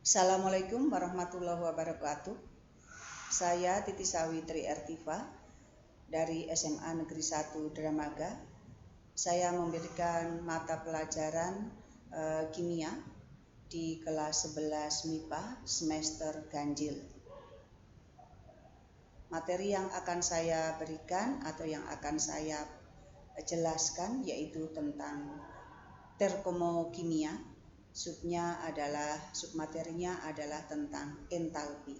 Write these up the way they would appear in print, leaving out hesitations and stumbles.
Assalamualaikum warahmatullahi wabarakatuh. Saya Titi Sawitri Ertiva dari SMA Negeri 1 Dramaga. Saya memberikan mata pelajaran kimia di kelas 11 MIPA semester ganjil. Materi yang akan saya berikan atau yang akan saya jelaskan yaitu tentang termokimia. Submaterinya adalah tentang entalpi.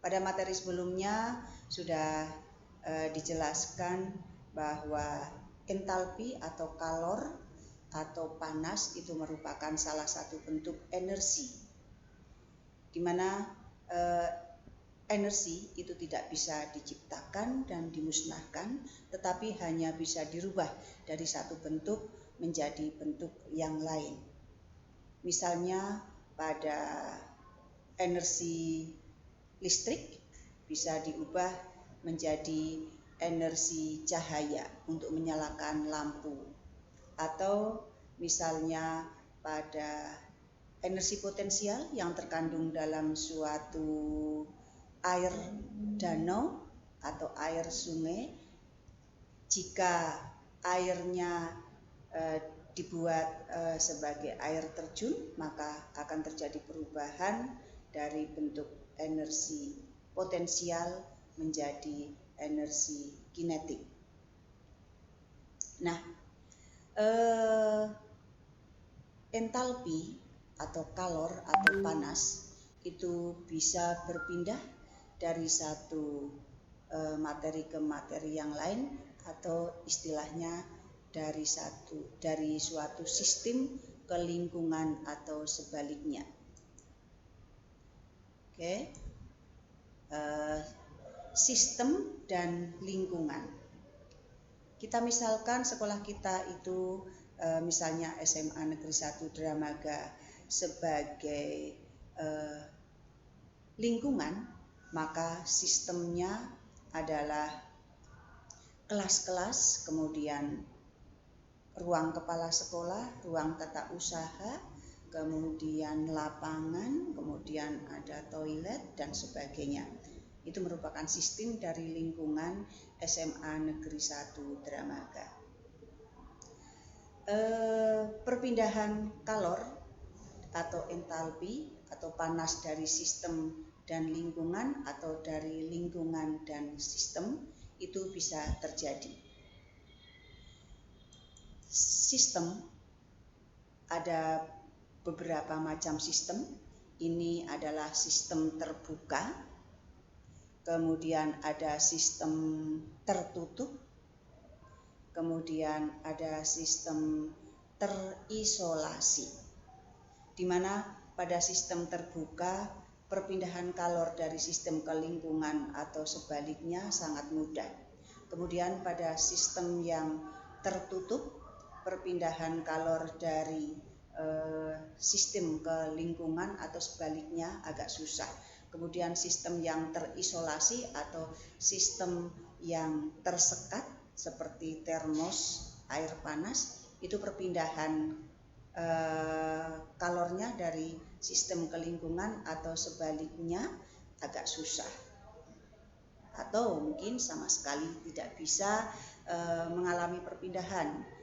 Pada materi sebelumnya sudah dijelaskan bahwa entalpi atau kalor atau panas itu merupakan salah satu bentuk energi, di mana energi itu tidak bisa diciptakan dan dimusnahkan, tetapi hanya bisa dirubah dari satu bentuk menjadi bentuk yang lain. Misalnya pada energi listrik bisa diubah menjadi energi cahaya untuk menyalakan lampu, atau misalnya pada energi potensial yang terkandung dalam suatu air danau atau air sungai. Jika airnya dibuat sebagai air terjun, maka akan terjadi perubahan dari bentuk energi potensial menjadi energi kinetik. Nah, entalpi atau kalor atau panas itu bisa berpindah dari satu materi ke materi yang lain, atau istilahnya dari suatu sistem ke lingkungan atau sebaliknya. Oke. Sistem dan lingkungan. Kita misalkan sekolah kita itu misalnya SMA Negeri 1 Dramaga sebagai lingkungan, maka sistemnya adalah kelas-kelas, kemudian ruang kepala sekolah, ruang tata usaha, kemudian lapangan, kemudian ada toilet dan sebagainya. Itu merupakan sistem dari lingkungan SMA Negeri 1 Dramaga. Perpindahan kalor atau entalpi atau panas dari sistem dan lingkungan atau dari lingkungan dan sistem itu bisa terjadi. Sistem ada beberapa macam sistem. Ini adalah sistem terbuka, kemudian ada sistem tertutup, kemudian ada sistem terisolasi, di mana pada sistem terbuka perpindahan kalor dari sistem ke lingkungan atau sebaliknya sangat mudah. Kemudian pada sistem yang tertutup, perpindahan kalor dari sistem ke lingkungan atau sebaliknya agak susah. Kemudian sistem yang terisolasi atau sistem yang tersekat seperti termos air panas, itu perpindahan kalornya dari sistem ke lingkungan atau sebaliknya agak susah, atau mungkin sama sekali tidak bisa mengalami perpindahan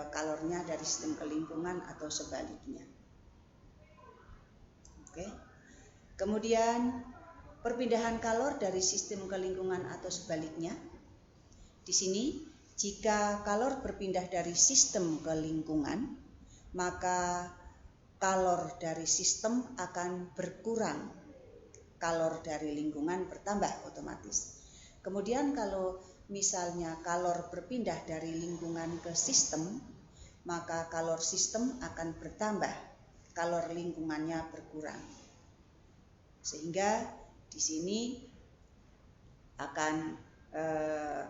kalornya dari sistem ke lingkungan atau sebaliknya. Oke. Kemudian perpindahan kalor dari sistem ke lingkungan atau sebaliknya. Di sini jika kalor berpindah dari sistem ke lingkungan, maka kalor dari sistem akan berkurang, kalor dari lingkungan bertambah otomatis. Kemudian kalau misalnya kalor berpindah dari lingkungan ke sistem, maka kalor sistem akan bertambah, kalor lingkungannya berkurang. Sehingga di sini akan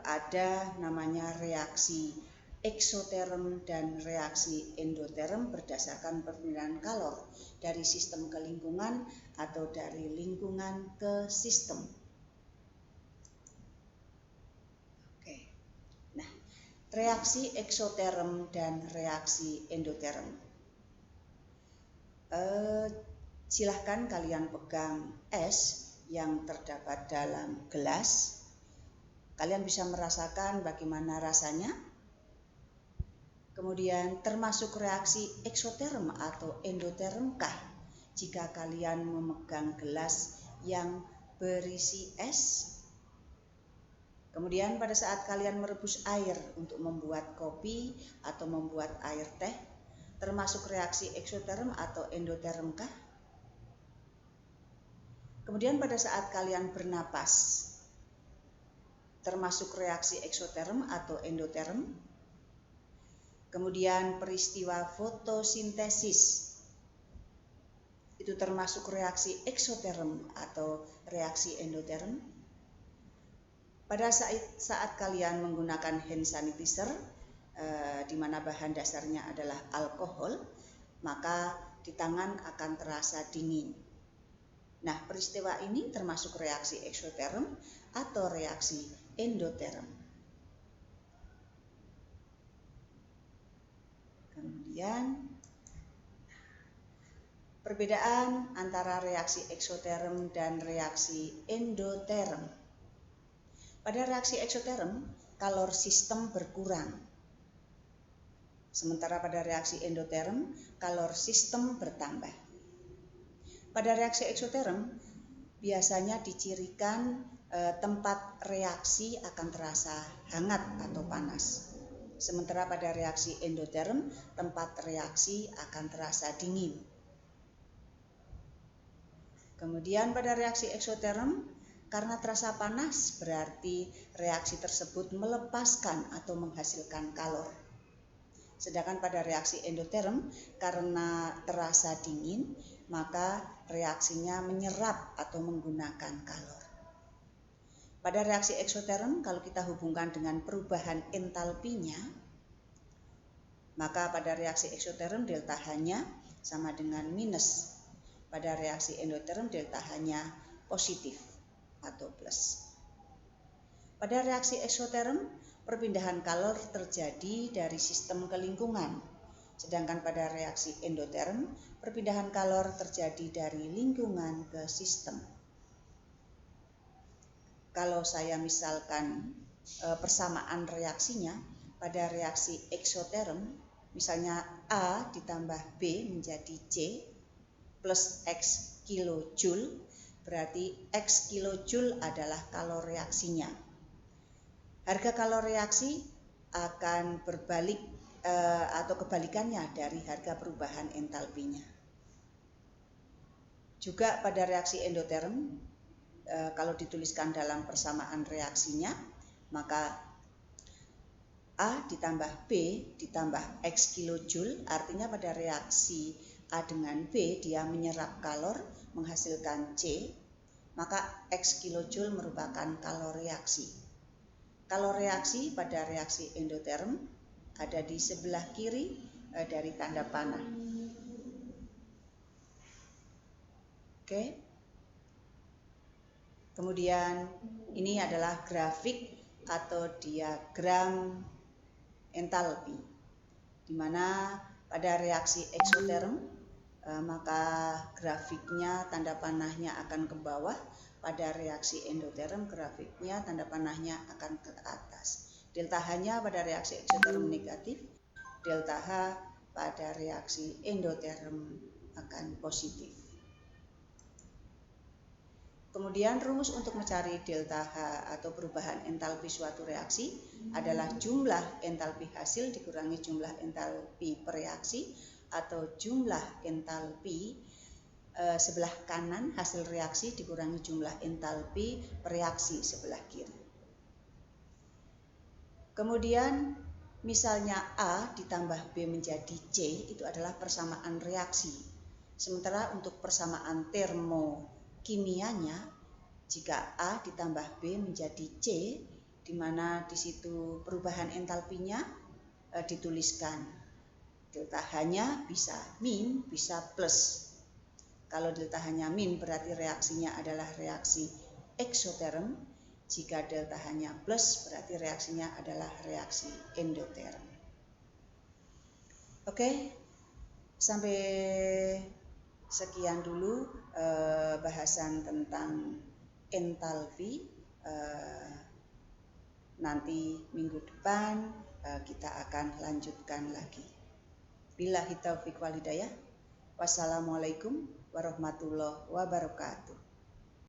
ada namanya reaksi eksoterm dan reaksi endoterm berdasarkan perpindahan kalor dari sistem ke lingkungan atau dari lingkungan ke sistem. Oke. Nah, reaksi eksoterm dan reaksi endoterm. Silahkan kalian pegang es yang terdapat dalam gelas. Kalian bisa merasakan bagaimana rasanya. Kemudian termasuk reaksi eksoterm atau endotermkah jika kalian memegang gelas yang berisi es? Kemudian pada saat kalian merebus air untuk membuat kopi atau membuat air teh, termasuk reaksi eksoterm atau endotermkah? Kemudian pada saat kalian bernapas, termasuk reaksi eksoterm atau endoterm? Kemudian peristiwa fotosintesis, itu termasuk reaksi eksoterm atau reaksi endoterm? Pada saat kalian menggunakan hand sanitizer, di mana bahan dasarnya adalah alkohol, maka di tangan akan terasa dingin. Nah, peristiwa ini termasuk reaksi eksoterm atau reaksi endoterm. Kemudian perbedaan antara reaksi eksoterm dan reaksi endoterm. Pada reaksi eksoterm, kalor sistem berkurang. Sementara pada reaksi endoterm, kalor sistem bertambah. Pada reaksi eksoterm, biasanya dicirikan tempat reaksi akan terasa hangat atau panas. Sementara pada reaksi endoterm, tempat reaksi akan terasa dingin. Kemudian pada reaksi eksoterm, karena terasa panas, berarti reaksi tersebut melepaskan atau menghasilkan kalor. Sedangkan pada reaksi endoterm, karena terasa dingin, maka reaksinya menyerap atau menggunakan kalor. Pada reaksi eksoterm, kalau kita hubungkan dengan perubahan entalpinya, maka pada reaksi eksoterm delta H-nya sama dengan minus. Pada reaksi endoterm delta H-nya positif atau plus. Pada reaksi eksoterm, perpindahan kalor terjadi dari sistem ke lingkungan. Sedangkan pada reaksi endoterm, perpindahan kalor terjadi dari lingkungan ke sistem. Kalau saya misalkan persamaan reaksinya, pada reaksi eksoterm, misalnya A ditambah B menjadi C plus X kilojoule, berarti X kilojoule adalah kalor reaksinya. Harga kalor reaksi akan berbalik atau kebalikannya dari harga perubahan entalpinya. Juga pada reaksi endoterm, kalau dituliskan dalam persamaan reaksinya, maka A ditambah B ditambah X kilojoule, artinya pada reaksi A dengan B dia menyerap kalor menghasilkan C, maka X kilojoule merupakan kalor reaksi. Kalor reaksi pada reaksi endoterm ada di sebelah kiri dari tanda panah. Oke. Kemudian ini adalah grafik atau diagram entalpi, di mana pada reaksi eksoterm maka grafiknya tanda panahnya akan ke bawah. Pada reaksi endoterm grafiknya tanda panahnya akan ke atas. Delta H-nya pada reaksi eksoterm negatif, delta H pada reaksi endoterm akan positif. Kemudian rumus untuk mencari delta H atau perubahan entalpi suatu reaksi adalah jumlah entalpi hasil dikurangi jumlah entalpi per reaksi atau jumlah entalpi sebelah kanan hasil reaksi dikurangi jumlah entalpi reaksi sebelah kiri. Kemudian misalnya A ditambah B menjadi C itu adalah persamaan reaksi. Sementara untuk persamaan termokimianya, jika A ditambah B menjadi C, di mana di situ perubahan entalpinya dituliskan. Delta H-nya bisa min, bisa plus. Kalau delta H-nya min berarti reaksinya adalah reaksi eksoterm. Jika delta H-nya plus berarti reaksinya adalah reaksi endoterm. Oke, sampai Sekian dulu bahasan tentang entalpi. Nanti minggu depan kita akan lanjutkan lagi. Billahi taufiq wal hidayah. Wassalamualaikum warahmatullahi wabarakatuh.